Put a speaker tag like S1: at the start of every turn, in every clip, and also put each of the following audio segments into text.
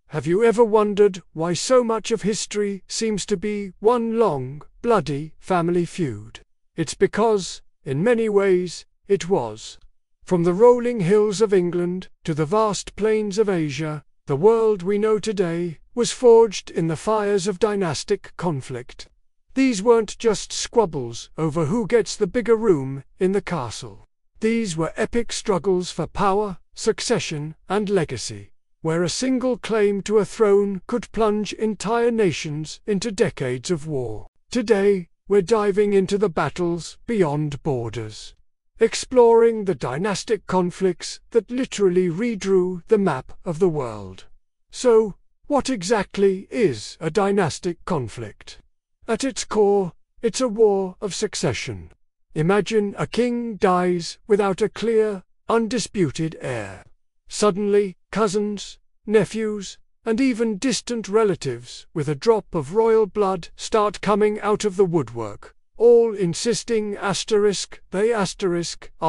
S1: Have you ever wondered why so much of history seems to be one long, bloody family feud? It's because, in many ways, it was. From the rolling hills of England to the vast plains of Asia, the world we know today was forged in the fires of dynastic conflict. These weren't just squabbles over who gets the bigger room in the castle. These were epic struggles for power, succession, and legacy, where a single claim to a throne could plunge entire nations into decades of war. Today, we're diving into the battles beyond borders, exploring the dynastic conflicts that literally redrew the map of the world. So, what exactly is a dynastic conflict? At its core, it's a war of succession. Imagine a king dies without a clear, undisputed heir. Suddenly, cousins, nephews, and even distant relatives with a drop of royal blood start coming out of the woodwork, all insisting they are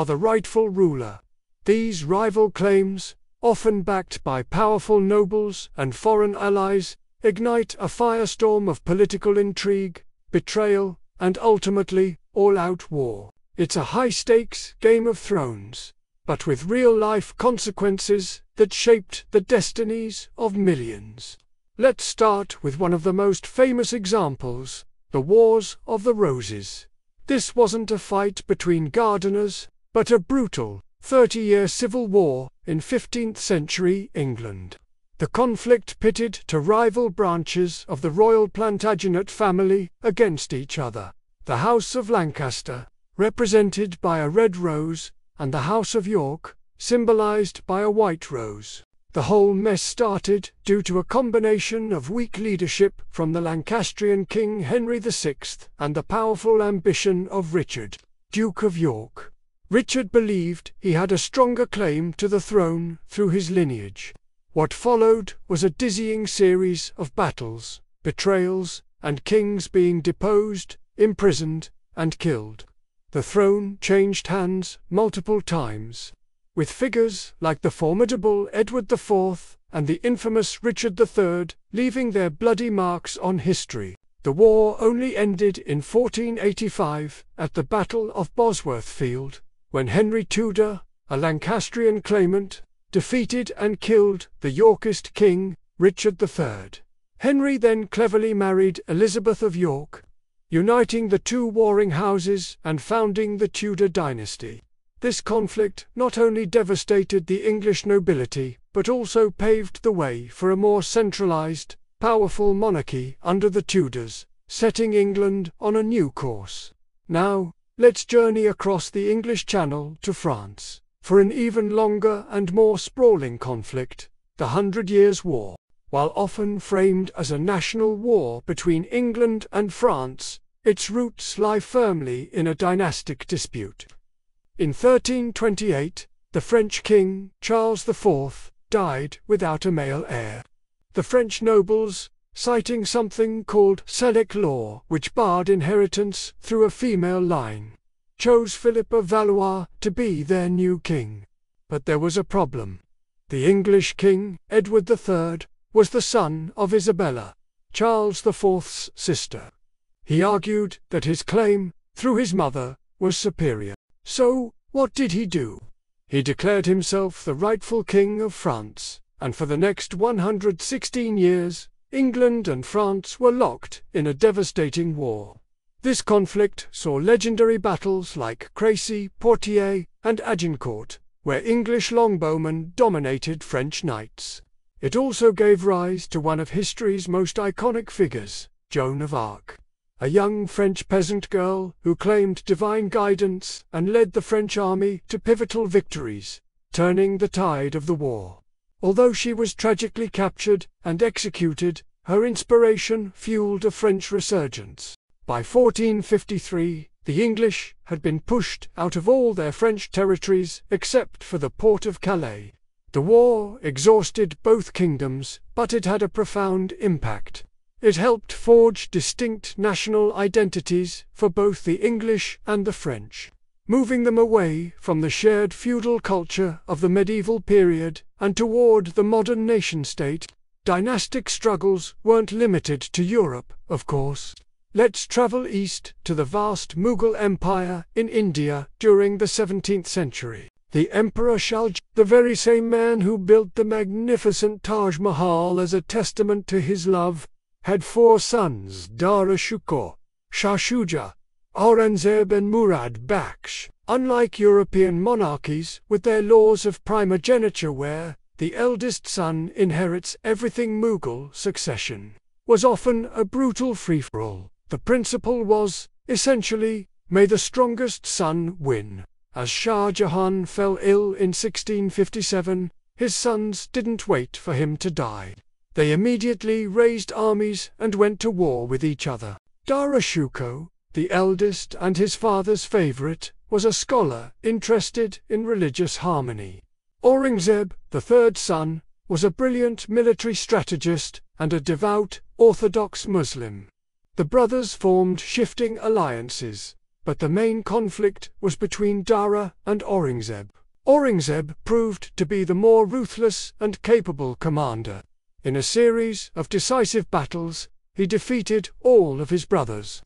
S1: the rightful ruler. These rival claims, often backed by powerful nobles and foreign allies, ignite a firestorm of political intrigue, betrayal, and ultimately, all-out war. It's a high-stakes Game of Thrones, but with real-life consequences that shaped the destinies of millions. Let's start with one of the most famous examples, the Wars of the Roses. This wasn't a fight between gardeners, but a brutal, 30-year civil war in 15th century England. The conflict pitted two rival branches of the royal Plantagenet family against each other. The House of Lancaster, represented by a red rose, and the House of York, symbolized by a white rose. The whole mess started due to a combination of weak leadership from the Lancastrian King Henry VI and the powerful ambition of Richard, Duke of York. Richard believed he had a stronger claim to the throne through his lineage. What followed was a dizzying series of battles, betrayals, and kings being deposed, imprisoned, and killed. The throne changed hands multiple times, with figures like the formidable Edward IV and the infamous Richard III leaving their bloody marks on history. The war only ended in 1485 at the Battle of Bosworth Field, when Henry Tudor, a Lancastrian claimant, defeated and killed the Yorkist king, Richard III. Henry then cleverly married Elizabeth of York, uniting the two warring houses and founding the Tudor dynasty. This conflict not only devastated the English nobility, but also paved the way for a more centralized, powerful monarchy under the Tudors, setting England on a new course. Now, let's journey across the English Channel to France, for an even longer and more sprawling conflict, the 100 Years' War. While often framed as a national war between England and France, its roots lie firmly in a dynastic dispute. In 1328, the French king, Charles IV, died without a male heir. The French nobles, citing something called Salic law, which barred inheritance through a female line, chose Philip of Valois to be their new king. But there was a problem. The English king, Edward III, was the son of Isabella, Charles IV's sister. He argued that his claim, through his mother, was superior. So, what did he do? He declared himself the rightful king of France, and for the next 116 years, England and France were locked in a devastating war. This conflict saw legendary battles like Crécy, Poitiers, and Agincourt, where English longbowmen dominated French knights. It also gave rise to one of history's most iconic figures, Joan of Arc, a young French peasant girl who claimed divine guidance and led the French army to pivotal victories, turning the tide of the war. Although she was tragically captured and executed, her inspiration fueled a French resurgence. By 1453, the English had been pushed out of all their French territories except for the port of Calais. The war exhausted both kingdoms, but it had a profound impact. It helped forge distinct national identities for both the English and the French, moving them away from the shared feudal culture of the medieval period and toward the modern nation-state. Dynastic struggles weren't limited to Europe, of course. Let's travel east to the vast Mughal Empire in India during the 17th century. The Emperor Shah Jahan, the very same man who built the magnificent Taj Mahal as a testament to his love, had 4 sons: Dara Shukor, Shah Shuja, Aurangzeb and Murad Baksh. Unlike European monarchies with their laws of primogeniture where the eldest son inherits everything, Mughal succession was often a brutal free-for-all. The principle was, essentially, may the strongest son win. As Shah Jahan fell ill in 1657, his sons didn't wait for him to die. They immediately raised armies and went to war with each other. Dara Shukor, the eldest and his father's favorite, was a scholar interested in religious harmony. Aurangzeb, the third son, was a brilliant military strategist and a devout, orthodox Muslim. The brothers formed shifting alliances, but the main conflict was between Dara and Aurangzeb. Aurangzeb proved to be the more ruthless and capable commander. In a series of decisive battles, he defeated all of his brothers.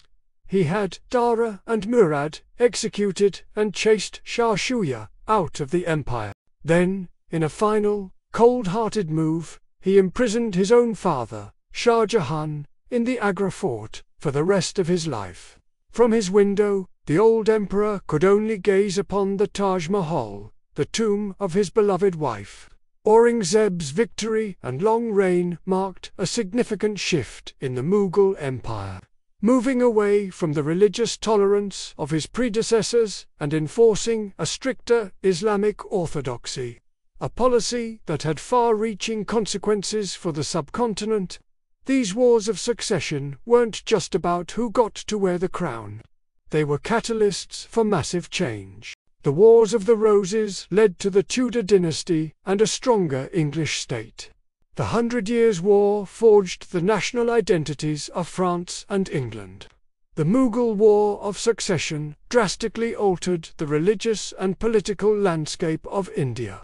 S1: He had Dara and Murad executed and chased Shah Shuja out of the empire. Then, in a final, cold-hearted move, he imprisoned his own father, Shah Jahan, in the Agra fort for the rest of his life. From his window, the old emperor could only gaze upon the Taj Mahal, the tomb of his beloved wife. Aurangzeb's victory and long reign marked a significant shift in the Mughal Empire, moving away from the religious tolerance of his predecessors and enforcing a stricter Islamic orthodoxy, a policy that had far-reaching consequences for the subcontinent. These wars of succession weren't just about who got to wear the crown. They were catalysts for massive change. The Wars of the Roses led to the Tudor dynasty and a stronger English state. The 100 Years' War forged the national identities of France and England. The Mughal War of Succession drastically altered the religious and political landscape of India.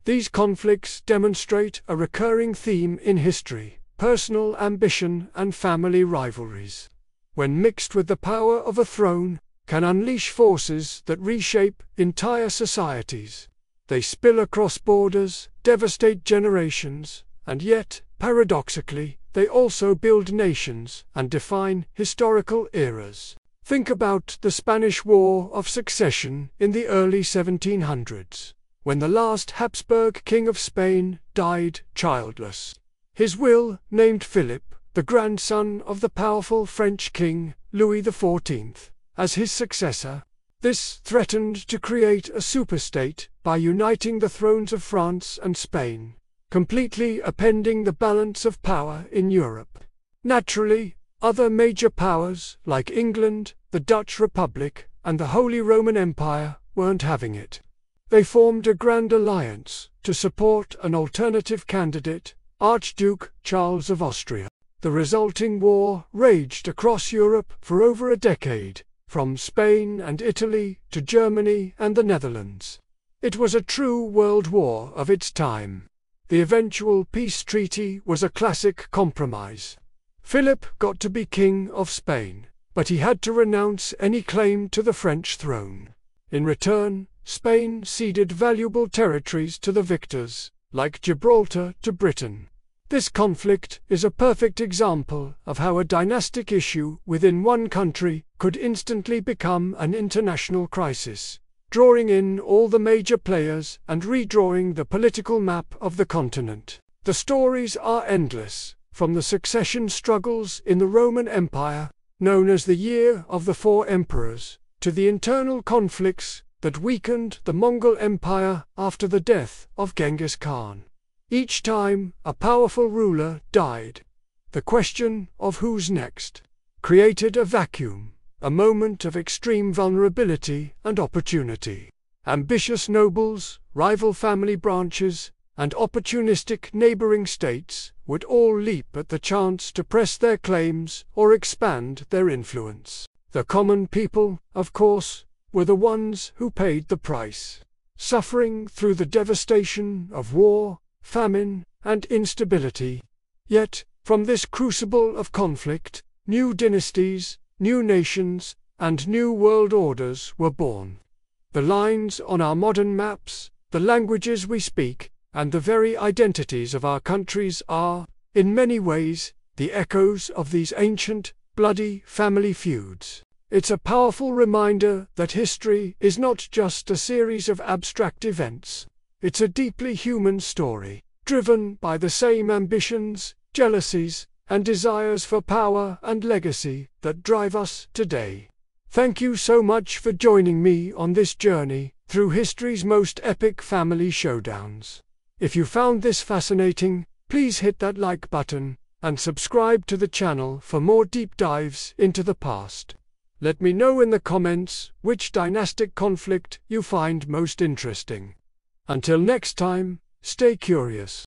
S1: These conflicts demonstrate a recurring theme in history: personal ambition and family rivalries, when mixed with the power of a throne, can unleash forces that reshape entire societies. They spill across borders, devastate generations, and yet, paradoxically, they also build nations and define historical eras. Think about the Spanish War of Succession in the early 1700s, when the last Habsburg king of Spain died childless. His will named Philip, the grandson of the powerful French king Louis XIV, as his successor. This threatened to create a superstate by uniting the thrones of France and Spain, completely upending the balance of power in Europe. Naturally, other major powers like England, the Dutch Republic, and the Holy Roman Empire weren't having it. They formed a grand alliance to support an alternative candidate, Archduke Charles of Austria. The resulting war raged across Europe for over a decade, from Spain and Italy to Germany and the Netherlands. It was a true world war of its time. The eventual peace treaty was a classic compromise. Philip got to be king of Spain, but he had to renounce any claim to the French throne. In return, Spain ceded valuable territories to the victors, like Gibraltar to Britain. This conflict is a perfect example of how a dynastic issue within one country could instantly become an international crisis, drawing in all the major players and redrawing the political map of the continent. The stories are endless, from the succession struggles in the Roman Empire, known as the Year of the Four Emperors, to the internal conflicts that weakened the Mongol Empire after the death of Genghis Khan. Each time a powerful ruler died, the question of who's next created a vacuum, a moment of extreme vulnerability and opportunity. Ambitious nobles, rival family branches, and opportunistic neighboring states would all leap at the chance to press their claims or expand their influence. The common people, of course, were the ones who paid the price, suffering through the devastation of war, famine, and instability. Yet, from this crucible of conflict, new dynasties, new nations, and new world orders were born. The lines on our modern maps, the languages we speak, and the very identities of our countries are, in many ways, the echoes of these ancient, bloody family feuds. It's a powerful reminder that history is not just a series of abstract events. It's a deeply human story, driven by the same ambitions, jealousies, and desires for power and legacy that drive us today. Thank you so much for joining me on this journey through history's most epic family showdowns. If you found this fascinating, please hit that like button and subscribe to the channel for more deep dives into the past. Let me know in the comments which dynastic conflict you find most interesting. Until next time, stay curious.